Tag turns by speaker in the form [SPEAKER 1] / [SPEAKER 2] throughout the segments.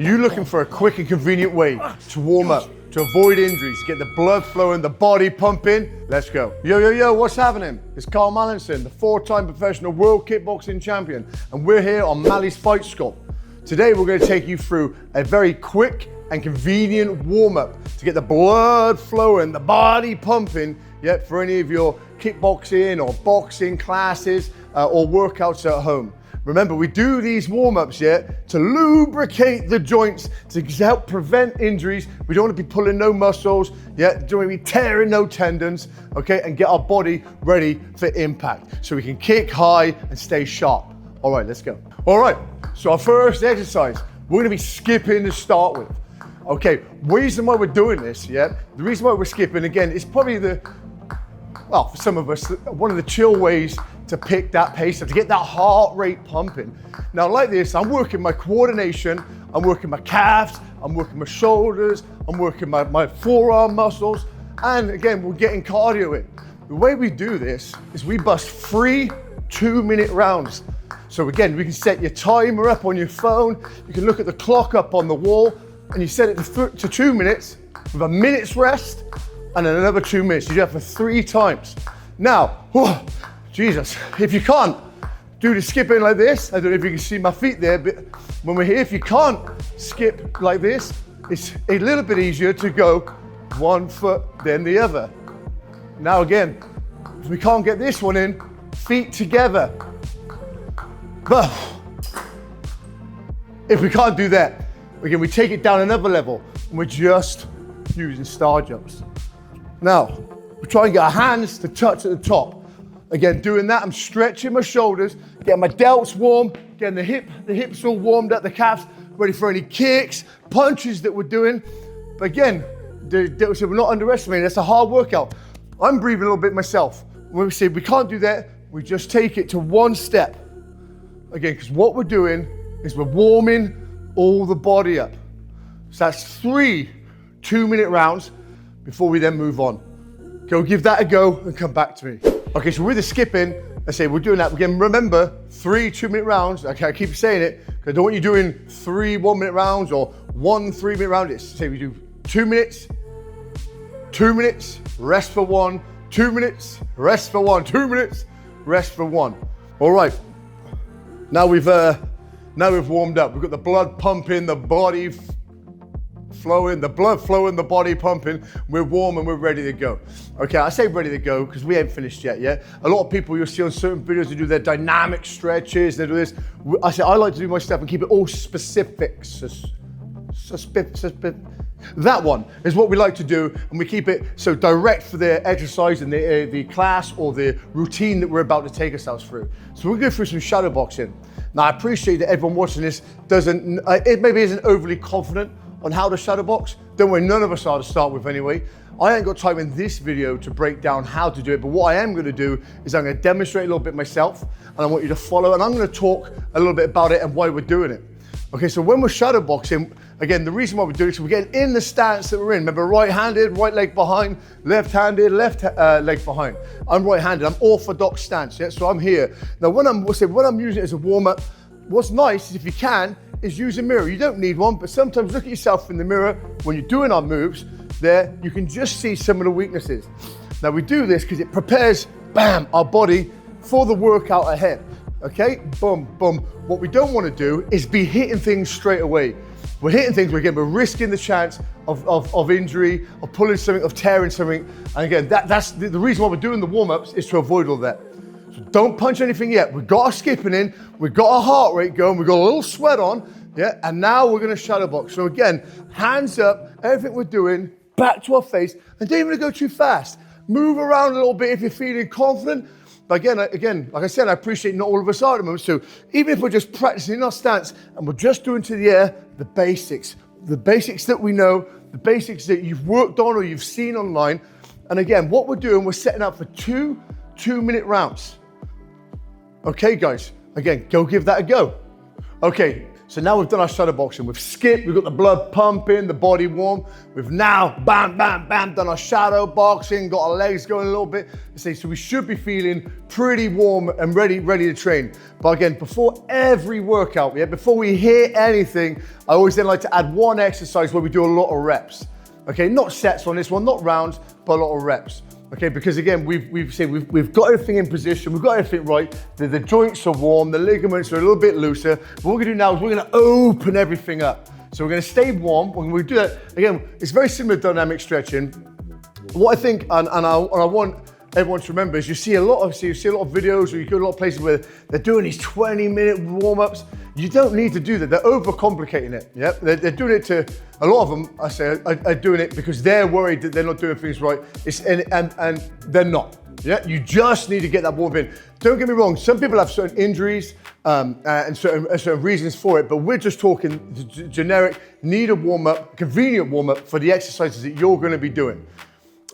[SPEAKER 1] You're looking for a quick and convenient way to warm up, to avoid injuries, get the blood flowing, the body pumping. Let's go. Yo, yo, yo, what's happening? It's Carl Mallinson, the 4-time professional world kickboxing champion, and we're here on Mally's Fight School. Today, we're going to take you through a very quick and convenient warm-up to get the blood flowing, the body pumping, for any of your kickboxing or boxing classes or workouts at home. Remember, we do these warm-ups to lubricate the joints, to help prevent injuries. We don't want to be pulling no muscles, don't want to be tearing no tendons, okay, and get our body ready for impact so we can kick high and stay sharp. All right, let's go. All right, so our first exercise, we're going to be skipping to start with. Okay, reason why we're doing this, the reason why we're skipping, again, is probably for some of us, one of the chill ways to pick that pace, to get that heart rate pumping. Now, like this, I'm working my coordination, I'm working my calves, I'm working my shoulders, I'm working my forearm muscles, and again, we're getting cardio in. The way we do this is we bust 3 2-minute rounds. So again, we can set your timer up on your phone, you can look at the clock up on the wall, and you set it to 2 minutes with a minute's rest, and then another 2 minutes. You do that for 3 times. Now, Jesus, if you can't do the skipping like this, I don't know if you can see my feet there, but when we're here, if you can't skip like this, it's a little bit easier to go 1 foot, then the other. Now again, if we can't get this one in, feet together. But if we can't do that, again, we take it down another level, and we're just using star jumps. Now, we try and get our hands to touch at the top. Again, doing that, I'm stretching my shoulders, getting my delts warm, getting the hips all warmed up, the calves ready for any kicks, punches that we're doing. But again, we're not underestimating, that's a hard workout. I'm breathing a little bit myself. When we say we can't do that, we just take it to 1 step. Again, because what we're doing is we're warming all the body up. So that's 3 2-minute rounds before we then move on. Go give that a go and come back to me. Okay, so with the skipping, I say we're doing that. Again, remember, 3 2-minute rounds. Okay, I keep saying it, because I don't want you doing 3 1-minute rounds or 1 3-minute round. It's say we do 2 minutes, 2 minutes, rest for 1, 2 minutes, rest for 1, 2 minutes, rest for 1. All right, now we've warmed up. We've got the blood pumping, the body flowing, the blood flowing, the body pumping. We're warm and we're ready to go. Okay, I say ready to go because we ain't finished yet. A lot of people you'll see on certain videos, they do their dynamic stretches, they do this. I say I like to do my stuff and keep it all specific. That one is what we like to do, and we keep it so direct for the exercise and the class or the routine that we're about to take ourselves through. So we'll go through some shadow boxing. Now, I appreciate that everyone watching this maybe isn't overly confident on how to shadow box. Don't worry, none of us are to start with anyway. I ain't got time in this video to break down how to do it, but what I am gonna do is I'm gonna demonstrate a little bit myself, and I want you to follow, and I'm gonna talk a little bit about it and why we're doing it. Okay, so when we're shadow boxing, again, the reason why we're doing it is we're getting in the stance that we're in. Remember, right-handed, right leg behind, left-handed, left leg behind. I'm right-handed, I'm orthodox stance, so I'm here. Now, when I'm using it as a warm-up, what's nice is if you can, is use a mirror. You don't need one, but sometimes look at yourself in the mirror when you're doing our moves. There, you can just see some of the weaknesses. Now we do this because it prepares, bam, our body for the workout ahead. Okay, boom, boom. What we don't want to do is be hitting things straight away. We're hitting things, we're risking the chance of injury, of pulling something, of tearing something. And again, that's the reason why we're doing the warm-ups is to avoid all that. So don't punch anything yet. We've got our skipping in, we've got our heart rate going, we've got a little sweat on, and now we're gonna shadow box. So again, hands up, everything we're doing, back to our face, and don't even go too fast. Move around a little bit if you're feeling confident. But again, like I said, I appreciate not all of us are at the moment, so even if we're just practicing our stance and we're just doing to the air, the basics that we know, the basics that you've worked on or you've seen online. And again, what we're doing, we're setting up for 2 2-minute rounds. Okay, guys, again, go give that a go. Okay, So now we've done our shadow boxing. We've skipped, we've got the blood pumping, the body warm. We've now, bam, bam, bam, done our shadow boxing, got our legs going a little bit. So we should be feeling pretty warm and ready to train. But again, before every workout, before we hit anything, I always then like to add one exercise where we do a lot of reps. Okay, not sets on this one, not rounds, but a lot of reps. Okay, because again, we've got everything in position, we've got everything right, the joints are warm, the ligaments are a little bit looser. But what we're gonna do now is we're gonna open everything up. So we're gonna stay warm. When we do that, again, it's very similar to dynamic stretching. What I think, and I want everyone to remember is you see a lot of videos, or you go to a lot of places where they're doing these 20-minute warm-ups. You don't need to do that. They're overcomplicating it. Yeah, they're doing it to, a lot of them, I say, are doing it because they're worried that they're not doing things right. And they're not. Yeah, you just need to get that warm in. Don't get me wrong. Some people have certain injuries and certain reasons for it, but we're just talking generic, need a warm-up, convenient warm-up for the exercises that you're going to be doing.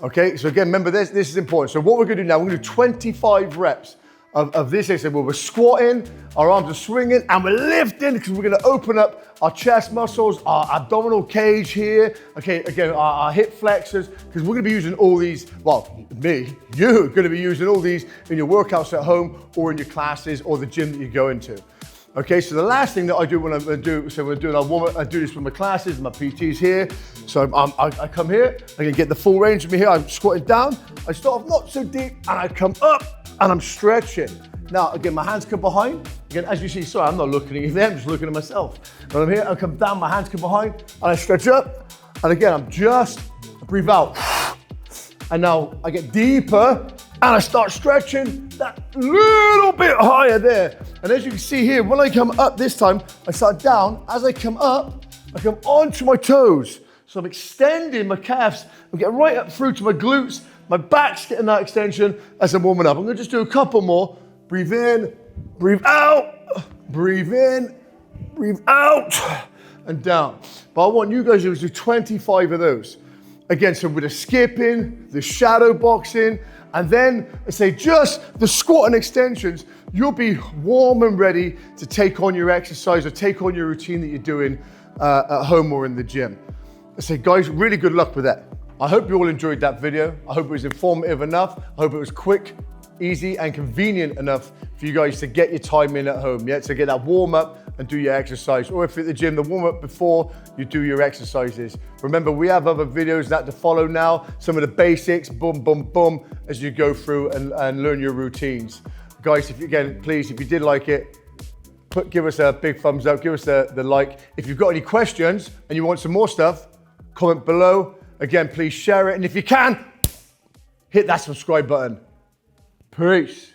[SPEAKER 1] Okay, so again, remember this is important. So what we're gonna do now, we're gonna do 25 reps of this exercise where we're squatting, our arms are swinging, and we're lifting because we're gonna open up our chest muscles, our abdominal cage here. Okay, again, our hip flexors, because we're gonna be using all these, well, you're gonna be using all these in your workouts at home or in your classes or the gym that you go into. Okay, so the last thing that I do when I'm going to do, so we're doing our warm-up, I do this with my classes, my PTs here. So I come here, I can get the full range of me here, I'm squatting down, I start off not so deep, and I come up, and I'm stretching. Now, again, my hands come behind. Again, as you see, sorry, I'm not looking at you there, I'm just looking at myself. When I'm here, I come down, my hands come behind, and I stretch up. And again, I'm just, breathe out. And now I get deeper, and I start stretching that little bit higher there. And as you can see here, when I come up this time, I start down. As I come up, I come onto my toes. So I'm extending my calves. I'm getting right up through to my glutes. My back's getting that extension as I'm warming up. I'm gonna just do a couple more. Breathe in, breathe out, breathe in, breathe out, and down. But I want you guys to do 25 of those. Again, so with the skipping, the shadow boxing, and then I say just the squat and extensions, you'll be warm and ready to take on your exercise or take on your routine that you're doing at home or in the gym. I say, guys, really good luck with that. I hope you all enjoyed that video. I hope it was informative enough. I hope it was quick, easy, and convenient enough for you guys to get your time in at home, yeah? To get that warm up and do your exercise. Or if you're at the gym, the warm up before you do your exercises. Remember, we have other videos that to follow now. Some of the basics, boom, boom, boom, as you go through and learn your routines. Guys, please, if you did like it, give us a big thumbs up, give us the like. If you've got any questions and you want some more stuff, comment below. Again, please share it. And if you can, hit that subscribe button. Peace.